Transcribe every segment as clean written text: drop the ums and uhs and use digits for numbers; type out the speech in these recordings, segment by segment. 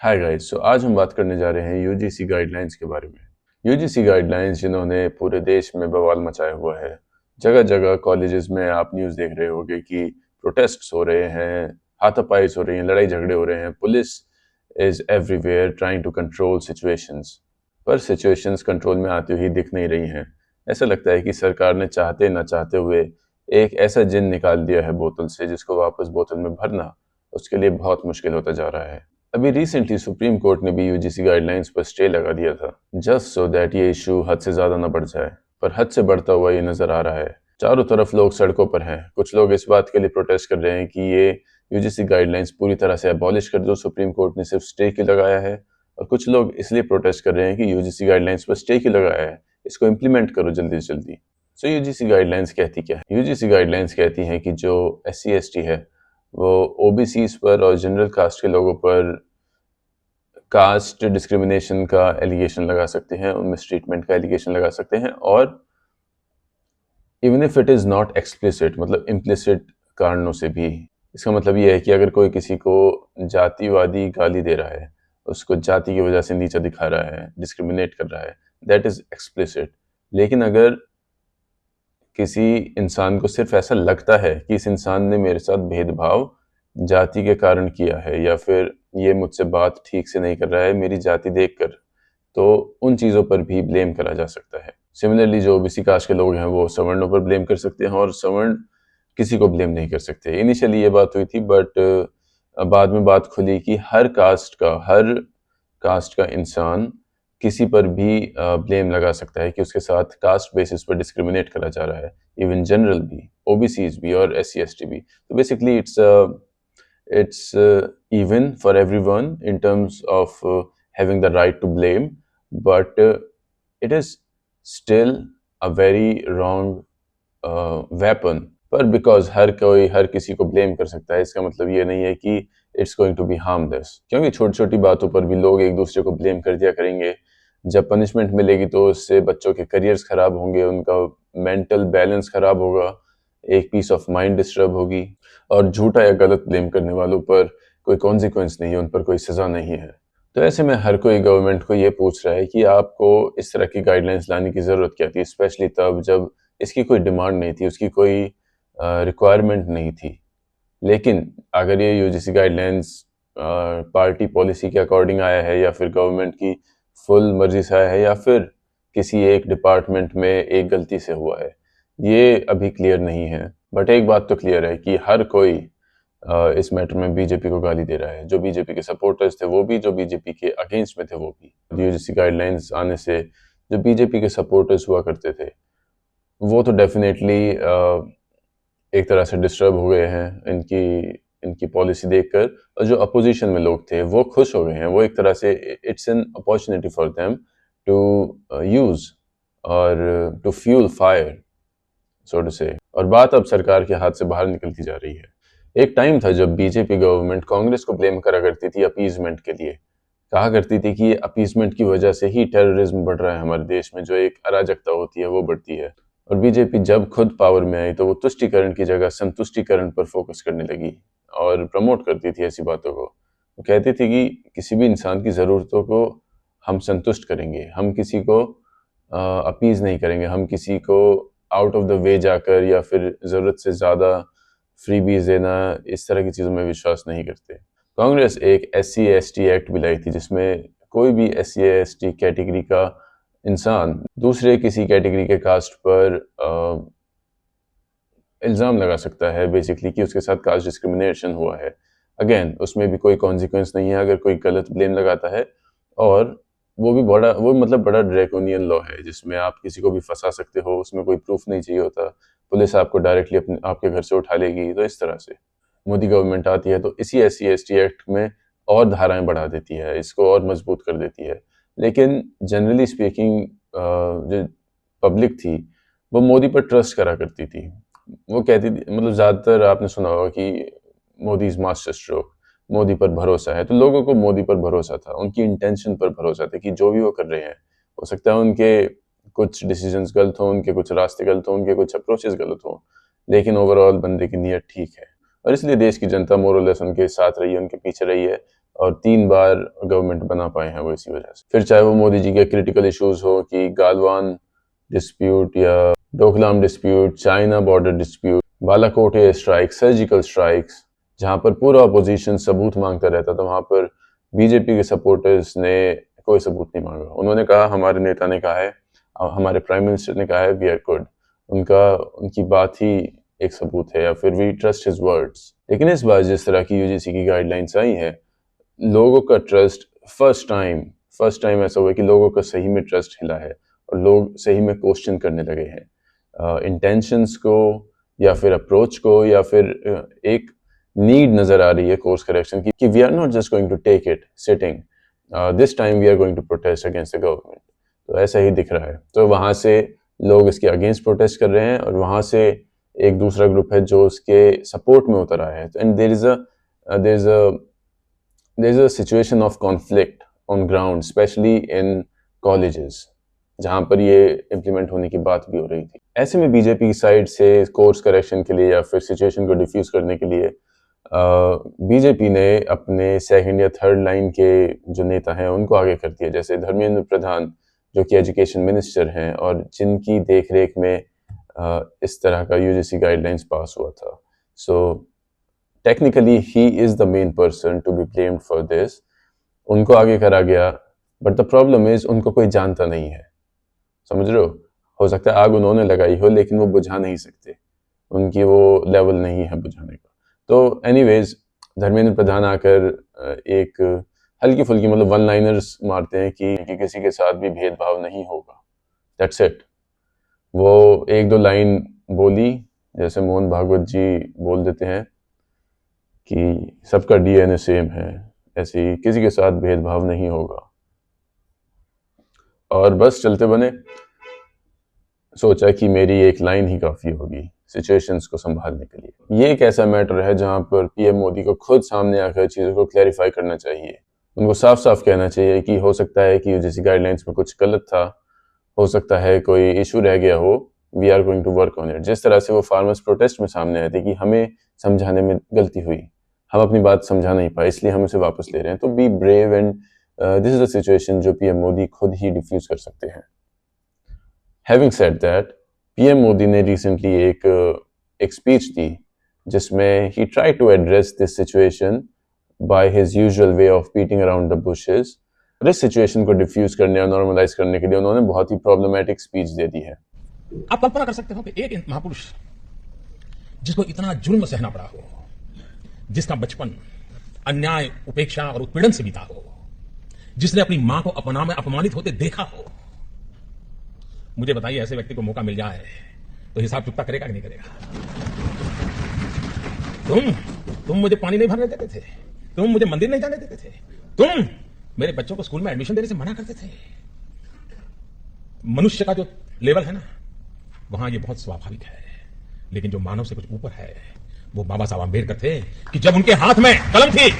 Hi guys. आज हम बात करने जा रहे हैं यूजीसी गाइडलाइंस के बारे में। यूजीसी गाइडलाइंस जिन्होंने पूरे देश में बवाल मचाया हुआ है। जगह जगह कॉलेजेस में आप न्यूज़ देख रहे होंगे कि प्रोटेस्ट्स हो रहे हैं, हाथापाई हो रही हैं, लड़ाई झगड़े हो रहे हैं। Police is everywhere trying to control situations, पर सिचुएशंस कंट्रोल में आती हुई दिख नहीं रही हैं। ऐसा लगता है कि सरकार ने चाहते न चाहते हुए एक ऐसा जिन निकाल दिया है बोतल से, जिसको वापस बोतल में भरना उसके लिए बहुत मुश्किल होता जा रहा है। अभी रिसेंटली सुप्रीम कोर्ट ने भी यूजीसी गाइडलाइंस पर स्टे लगा दिया था, जस्ट सो दैट ये इशू हद से ज्यादा न बढ़ जाए। पर हद से बढ़ता हुआ ये नजर आ रहा है। चारों तरफ लोग सड़कों पर हैं। कुछ लोग इस बात के लिए प्रोटेस्ट कर रहे हैं कि ये यूजीसी गाइडलाइंस पूरी तरह से अबॉलिश कर दो, सुप्रीम कोर्ट ने सिर्फ स्टे क्यों लगाया है। और कुछ लोग इसलिए प्रोटेस्ट कर रहे हैं कि यूजीसी गाइडलाइंस पर स्टे क्यों लगाया है, इसको इम्प्लीमेंट करो जल्दी से जल्दी। सो यूजीसी गाइडलाइंस कहती क्या है? यूजीसी गाइडलाइंस कहती हैं कि जो SC ST है वो ओबीसीज पर और जनरल कास्ट के लोगों पर कास्ट डिस्क्रिमिनेशन का एलिगेशन लगा सकते हैं, उनमें मिसट्रीटमेंट का एलिगेशन लगा सकते हैं। और even if it is not explicit, मतलब इम्प्लिसिट कारणों से भी। इसका मतलब ये है कि अगर कोई किसी को जातिवादी गाली दे रहा है, उसको जाति की वजह से नीचा दिखा रहा है, डिस्क्रिमिनेट कर रहा है, दैट इज़ एक्सप्लिसिट। लेकिन अगर किसी इंसान को सिर्फ ऐसा लगता है कि इस इंसान ने मेरे साथ भेदभाव जाति के कारण किया है, या फिर ये मुझसे बात ठीक से नहीं कर रहा है मेरी जाति देखकर, तो उन चीज़ों पर भी ब्लेम करा जा सकता है। सिमिलरली जो ओबीसी कास्ट के लोग हैं वो सवर्णों पर ब्लेम कर सकते हैं, और सवर्ण किसी को ब्लेम नहीं कर सकते। इनिशियली ये बात हुई थी, बट बाद में बात खुली कि हर कास्ट का इंसान किसी पर भी ब्लेम लगा सकता है कि उसके साथ कास्ट बेसिस पर डिस्क्रिमिनेट करा जा रहा है। इवन जनरल भी, ओबीसीज भी और SC ST भी। तो basically it's even for everyone in terms of having the right to blame, but it is still a very wrong weapon। पर बिकॉज हर कोई हर किसी को ब्लेम कर सकता है, इसका मतलब ये नहीं है कि it's going to be harmless. क्योंकि छोटी छोटी बातों पर भी लोग एक दूसरे को ब्लेम कर दिया करेंगे। जब पनिशमेंट मिलेगी तो उससे बच्चों के करियर्स खराब होंगे, उनका मेंटल बैलेंस खराब होगा, एक पीस ऑफ माइंड डिस्टर्ब होगी। और झूठा या गलत ब्लेम करने वालों पर कोई कॉन्सिक्वेंस नहीं है, उन पर कोई सजा नहीं है। तो ऐसे में हर कोई गवर्नमेंट को ये पूछ रहा है कि आपको इस तरह की गाइडलाइंस लाने की ज़रूरत क्या थी, स्पेशली तब जब इसकी कोई डिमांड नहीं थी, उसकी कोई रिक्वायरमेंट नहीं थी। लेकिन अगर ये यूजीसी गाइडलाइंस पार्टी पॉलिसी के अकॉर्डिंग आया है, या फिर गवर्नमेंट की फुल मर्जी से आया है, या फिर किसी एक डिपार्टमेंट में एक गलती से हुआ है, ये अभी क्लियर नहीं है। बट एक बात तो क्लियर है कि हर कोई इस मैटर में बीजेपी को गाली दे रहा है। जो बीजेपी के सपोर्टर्स थे वो भी, जो बीजेपी के अगेंस्ट में थे वो भी। यूजीसी गाइडलाइंस आने से जो बीजेपी के सपोर्टर्स हुआ करते थे वो तो डेफिनेटली एक तरह से डिस्टर्ब हो गए हैं इनकी इनकी पॉलिसी देखकर। और जो अपोजिशन में लोग थे वो खुश हो गए हैं। वो एक तरह से it's an opportunity for them to use और to fuel fire, so to say. और बात अब सरकार के हाथ से बाहर निकलती जा रही है। एक टाइम था जब बीजेपी गवर्नमेंट कांग्रेस को ब्लेम करा करती थी अपीजमेंट के लिए। कहा करती थी कि ये अपीजमेंट की वजह से ही टेररिज्म बढ़ रहा है हमारे देश में, जो एक अराजकता होती है वो बढ़ती है। और बीजेपी जब खुद पावर में आई तो वो तुष्टीकरण की जगह संतुष्टीकरण पर फोकस करने लगी और प्रमोट करती थी ऐसी बातों को। वो कहती थी कि किसी भी इंसान की ज़रूरतों को हम संतुष्ट करेंगे, हम किसी को अपीज नहीं करेंगे, हम किसी को आउट ऑफ द वे जाकर या फिर ज़रूरत से ज़्यादा फ्रीबीज देना, इस तरह की चीज़ों में विश्वास नहीं करते। कांग्रेस एक SC ST एक्ट भी लाई थी, जिसमें कोई भी SC ST कैटेगरी का इंसान दूसरे किसी कैटेगरी के कास्ट पर इल्ज़ाम लगा सकता है बेसिकली कि उसके साथ कास्ट डिस्क्रिमिनेशन हुआ है। अगेन उसमें भी कोई कॉन्सिक्वेंस नहीं है अगर कोई गलत ब्लेम लगाता है। और वो मतलब बड़ा ड्रैकोनियन लॉ है, जिसमें आप किसी को भी फंसा सकते हो, उसमें कोई प्रूफ नहीं चाहिए होता, पुलिस आपको डायरेक्टली अपने आपके घर से उठा लेगी। तो इस तरह से मोदी गवर्नमेंट आती है तो इसी SC ST एक्ट में और धाराएं बढ़ा देती है, इसको और मजबूत कर देती है। लेकिन जनरली स्पीकिंग जो पब्लिक थी वो मोदी पर ट्रस्ट करा करती थी। वो कहती थी, मतलब ज़्यादातर आपने सुना होगा कि Modi is master stroke, Modi पर भरोसा है। तो लोगों को मोदी पर भरोसा था, उनकी इंटेंशन पर भरोसा था कि जो भी वो कर रहे हैं, हो सकता है उनके कुछ डिसीजंस गलत हों, उनके कुछ रास्ते गलत हों, उनके कुछ अप्रोचेस गलत हों, लेकिन ओवरऑल बंदे की नीयत ठीक है। और इसलिए देश की जनता मोर और लेस उनके साथ रही है, उनके पीछे रही है। और 3 बार गवर्नमेंट बना पाए हैं वो इसी वजह से। फिर चाहे वो मोदी जी के क्रिटिकल इश्यूज हो कि गालवान डिस्प्यूट या Doklam dispute, China border dispute, Balakot air strike, surgical strikes, जहां पर पूरा अपोजिशन सबूत मांगता रहता था, वहां पर बीजेपी के सपोर्टर्स ने कोई सबूत नहीं मांगा। उन्होंने कहा, हमारे नेता ने कहा है, हमारे प्राइम मिनिस्टर ने कहा है, वी आर गुड। उनकी बात ही एक सबूत है, या फिर वी ट्रस्ट हिज वर्ड्स। लेकिन इस बार जिस तरह की यूजीसी की गाइडलाइंस आई है, लोगों का ट्रस्ट फर्स्ट टाइम ऐसा हुआ कि लोगों का सही में ट्रस्ट हिला है और लोग सही में क्वेश्चन करने लगे हैं इंटेंशंस को, या फिर अप्रोच को, या फिर एक नीड नजर आ रही है कोर्स करेक्शन की कि we are not just going to take it sitting, this time we are going to protest against the government. तो ऐसा ही दिख रहा है। तो वहां से लोग इसके अगेंस्ट प्रोटेस्ट कर रहे हैं और वहां से एक दूसरा ग्रुप है जो उसके सपोर्ट में उतर आया है। And there is a situation of conflict on ground, especially in colleges, जहां पर ये इम्प्लीमेंट होने की बात भी हो रही थी। ऐसे में बीजेपी की साइड से कोर्स करेक्शन के लिए या फिर सिचुएशन को डिफ्यूज करने के लिए बीजेपी ने अपने सेकंड या थर्ड लाइन के जो नेता हैं उनको आगे कर दिया, जैसे धर्मेंद्र प्रधान जो कि एजुकेशन मिनिस्टर हैं और जिनकी देखरेख में इस तरह का यूजीसी गाइडलाइंस पास हुआ था। So technically he is the main person to be blamed for this. उनको आगे करा गया, बट द प्रॉब्लम इज उनको कोई जानता नहीं है। समझ रहे हो सकता है आग उन्होंने लगाई हो लेकिन वो बुझा नहीं सकते, उनकी वो लेवल नहीं है बुझाने का। तो एनीवेज धर्मेंद्र प्रधान आकर एक हल्की फुल्की मतलब वन लाइनर्स मारते हैं कि किसी के साथ भी भेदभाव नहीं होगा, दैट्स इट। वो एक दो लाइन बोली, जैसे मोहन भागवत जी बोल देते हैं कि सबका डीएनए सेम है, ऐसे ही किसी के साथ भेदभाव नहीं होगा, और बस चलते बने। सोचा कि मेरी एक लाइन ही काफी होगी सिचुएशंस को संभालने के लिए। ये एक ऐसा मैटर है जहां पर पीएम मोदी को खुद सामने आकर चीजों को क्लैरिफाई करना चाहिए। उनको साफ साफ कहना चाहिए कि हो सकता है कि यूजीसी गाइडलाइंस में कुछ गलत था, हो सकता है कोई इशू रह गया हो, we are going to work on it. जिस तरह से वो फार्मर्स प्रोटेस्ट में सामने आए थे कि हमें समझाने में गलती हुई, हम अपनी बात समझा नहीं पाए, इसलिए हम उसे वापस ले रहे हैं। तो be brave, and this is the situation जो पीएम मोदी खुद ही डिफ्यूज कर सकते हैं। Having said that, PM Modi ने रिसेंटली एक स्पीच दी जिसमें he try to address this situation by his usual way of beating around the bushes. इस सिचुएशन को डिफ्यूज करने और नॉर्मलाइज करने के लिए उन्होंने बहुत ही प्रॉब्लमेटिक स्पीच दे दी है। आप कल्पना कर सकते हो कि एक महापुरुष जिसको इतना जुल्म सहना पड़ा हो, जिसका बचपन अन्याय, उपेक्षा और उत्पीड़न से बीता हो, जिसने अपनी मां को अपना में अपमानित होते देखा हो, मुझे बताइए ऐसे व्यक्ति को मौका मिल जाए तो हिसाब चुकता करेगा कि नहीं करेगा? तुम मुझे पानी नहीं भरने देते थे, तुम मुझे मंदिर नहीं जाने देते थे, तुम मेरे बच्चों को स्कूल में एडमिशन देने से मना करते थे। मनुष्य का जो लेवल है ना, वहां ये बहुत स्वाभाविक है, लेकिन जो मानव से कुछ ऊपर है वो बाबा साहब अम्बेडकर थे कि जब उनके हाथ में कलम थी,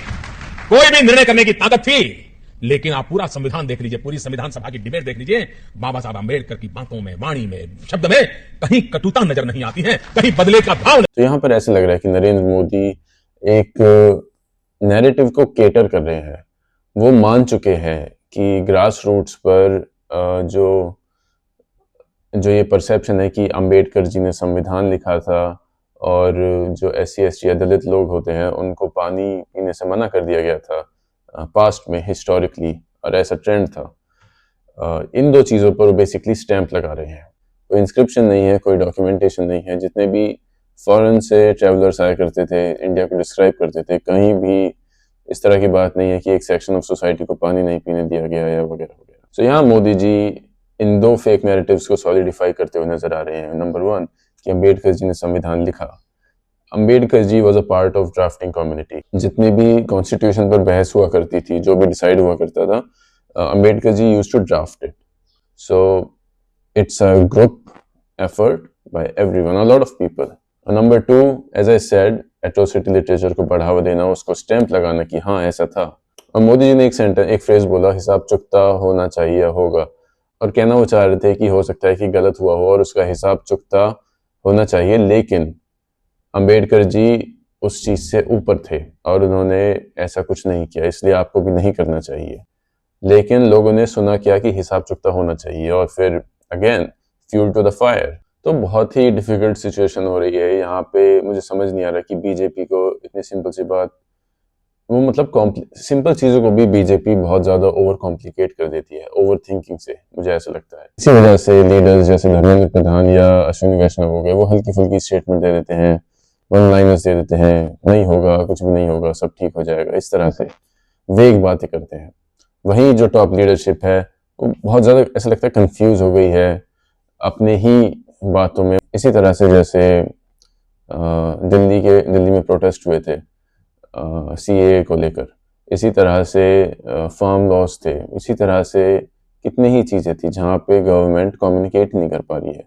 कोई भी निर्णय करने की ताकत थी। लेकिन आप पूरा संविधान देख लीजिए, पूरी संविधान सभा की डिबेट देख लीजिए, बाबा साहब अम्बेडकर की बातों में, वाणी में, शब्द में कहीं कटुता नजर नहीं आती है, कहीं बदले का भाव। तो यहां पर ऐसे लग रहा है कि नरेंद्र मोदी एक नैरेटिव को केटर कर रहे हैं। वो मान चुके हैं कि ग्रास रूट्स पर जो ये परसेप्शन है कि अंबेडकर जी ने संविधान लिखा था और जो SC/ST या दलित लोग होते हैं उनको पानी पीने से मना कर दिया गया था पास्ट में हिस्टोरिकली, और ऐसा ट्रेंड था। इन दो चीज़ों पर बेसिकली स्टैंप लगा रहे हैं। कोई इंस्क्रिप्शन नहीं है, कोई डॉक्यूमेंटेशन नहीं है। जितने भी फॉरेन से ट्रैवलर्स आया करते थे, इंडिया को डिस्क्राइब करते थे, कहीं भी इस तरह की बात नहीं है कि एक सेक्शन ऑफ सोसाइटी को पानी नहीं पीने दिया गया या वगैरह वगैरह। तो यहाँ मोदी जी इन दो फेक नैरेटिव्स को सॉलिडिफाई करते हुए नजर आ रहे हैं। नंबर 1 कि अंबेडकर जी ने संविधान लिखा। Ambedkar ji was a part of drafting community. जितनी भी कॉन्स्टिट्यूशन पर बहस हुआ करती थी, जो भी डिसाइड हुआ करता था, Ambedkar ji used to draft it. So it's a group effort by everyone, a lot of people. Number 2, as I said, atrocity literature को बढ़ावा देना, उसको स्टैंप लगाना कि हाँ ऐसा था। और मोदी जी ने एक फ्रेज बोला, हिसाब चुकता होना चाहिए होगा, और कहना वो चाह रहे थे कि हो सकता है कि गलत हुआ हो और उसका हिसाब चुकता होना चाहिए। लेकिन अंबेडकर जी उस चीज़ से ऊपर थे और उन्होंने ऐसा कुछ नहीं किया, इसलिए आपको भी नहीं करना चाहिए। लेकिन लोगों ने सुना क्या कि हिसाब चुकता होना चाहिए और फिर again fuel to the fire. तो बहुत ही डिफिकल्ट सिचुएशन हो रही है यहाँ पे। मुझे समझ नहीं आ रहा कि बीजेपी को इतनी सिंपल सी बात, वो मतलब सिंपल चीज़ों को भी बीजेपी बहुत ज़्यादा ओवर कॉम्प्लिकेट कर देती है ओवर थिंकिंग से, मुझे ऐसा लगता है। इसी वजह से लीडर्स जैसे धर्मेंद्र प्रधान या अश्विनी वैष्णव हो गए, वो हल्की फुल्की स्टेटमेंट दे देते हैं, वन लाइनर्स दे देते हैं, नहीं होगा, कुछ भी नहीं होगा, सब ठीक हो जाएगा, इस तरह से वेग बातें करते हैं। वहीं जो टॉप लीडरशिप है वो बहुत ज़्यादा ऐसा लगता है कंफ्यूज हो गई है अपने ही बातों में। इसी तरह से जैसे दिल्ली में प्रोटेस्ट हुए थे सीएए को लेकर, इसी तरह से फार्म लॉस थे, इसी तरह से कितनी ही चीज़ें थी जहाँ पे गवर्नमेंट कम्युनिकेट नहीं कर पा रही है।